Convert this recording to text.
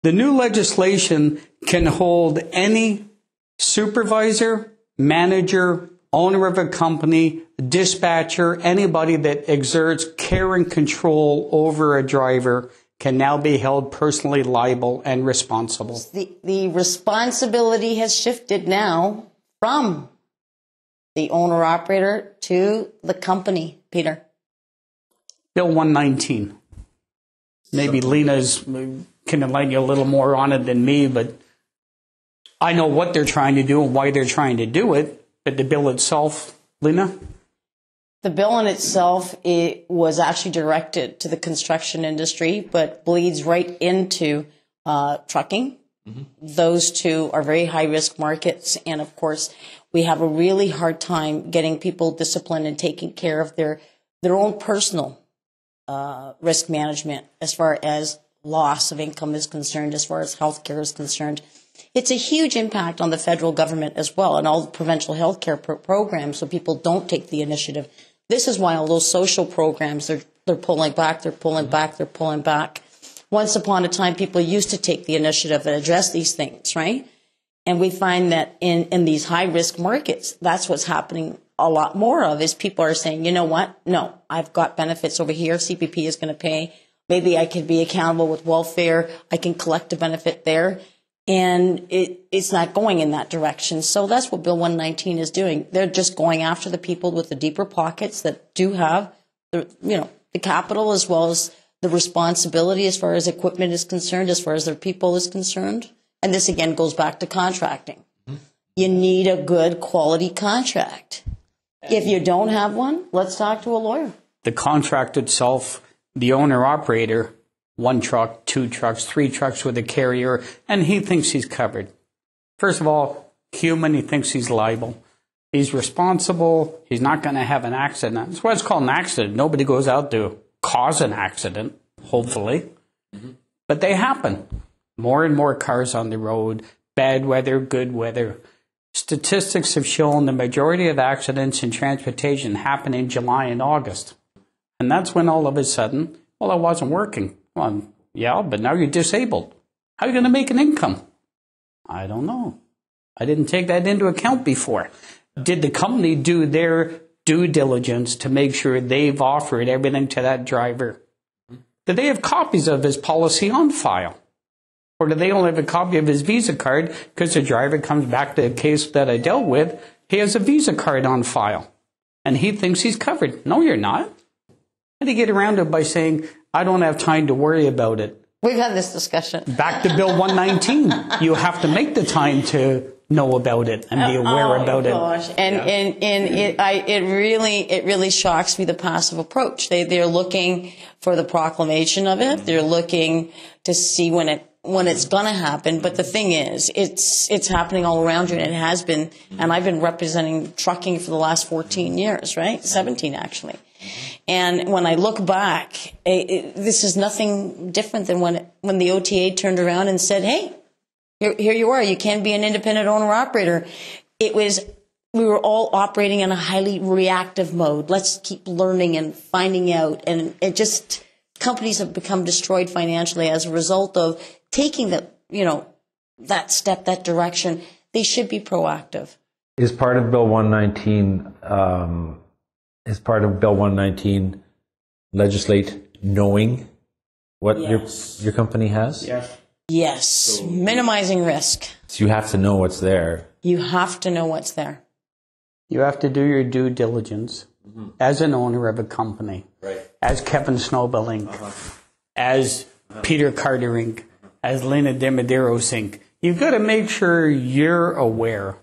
The new legislation can hold any supervisor, manager, owner of a company, dispatcher, anybody that exerts care and control over a driver can now be held personally liable and responsible. The responsibility has shifted now from the owner-operator to the company, Peter. Bill 119. Maybe Lina's can enlighten you a little more on it than me, but I know what they're trying to do and why they're trying to do it. But the bill itself, Lina? The bill in itself, it was actually directed to the construction industry, but bleeds right into trucking. Mm-hmm. Those two are very high-risk markets, and of course, we have a really hard time getting people disciplined and taking care of their own personal risk management as far as loss of income is concerned, as far as healthcare is concerned. It's a huge impact on the federal government as well and all the provincial healthcare programs, so people don't take the initiative. This is why all those social programs, they're pulling back, they're pulling back, they're pulling back. Once upon a time, people used to take the initiative and address these things, right? And we find that in these high-risk markets, that's what's happening a lot more of, is people are saying, you know what? No, I've got benefits over here. CPP is going to pay. Maybe I could be accountable with welfare. I can collect a benefit there. And it's not going in that direction. So that's what Bill 119 is doing. They're just going after the people with the deeper pockets that do have the capital as well as the responsibility as far as equipment is concerned, as far as their people is concerned. And this again goes back to contracting. Mm-hmm. You need a good quality contract. If you don't have one, let's talk to a lawyer. The contract itself, the owner-operator, 1 truck, 2 trucks, 3 trucks with a carrier, and he thinks he's covered. First of all, human, he thinks he's liable. He's responsible. He's not going to have an accident. That's why it's called an accident. Nobody goes out to cause an accident, hopefully. Mm-hmm. But they happen. More and more cars on the road, bad weather, good weather. Statistics have shown the majority of accidents in transportation happen in July and August. And that's when all of a sudden, well, I wasn't working. Well, yeah, but now you're disabled. How are you going to make an income? I don't know. I didn't take that into account before. Did the company do their due diligence to make sure they've offered everything to that driver? Do they have copies of his policy on file? Or do they only have a copy of his Visa card because the driver comes back to a case that I dealt with, he has a Visa card on file, and he thinks he's covered. No, you're not. And they get around it by saying, I don't have time to worry about it. We've had this discussion. Back to Bill 119. You have to make the time to know about it and be aware about gosh. it. And it really shocks me, the passive approach. They're looking for the proclamation of it. They're looking to see when it's going to happen. But the thing is, it's happening all around you, and it has been. And I've been representing trucking for the last 14 years, right? 17 actually. And when I look back, this is nothing different than when the OTA turned around and said, hey, here you are. You can be an independent owner-operator. We were all operating in a highly reactive mode. Let's keep learning and finding out. And companies have become destroyed financially as a result of taking that step, that direction. They should be proactive. Is part of Bill 119, legislate knowing what your company has? Yes. So, minimizing risk. So you have to know what's there. You have to know what's there. You have to do your due diligence as an owner of a company, as Kevin Snowbell Inc., as Peter Carter Inc., as Lina Demedeiros Inc. You've got to make sure you're aware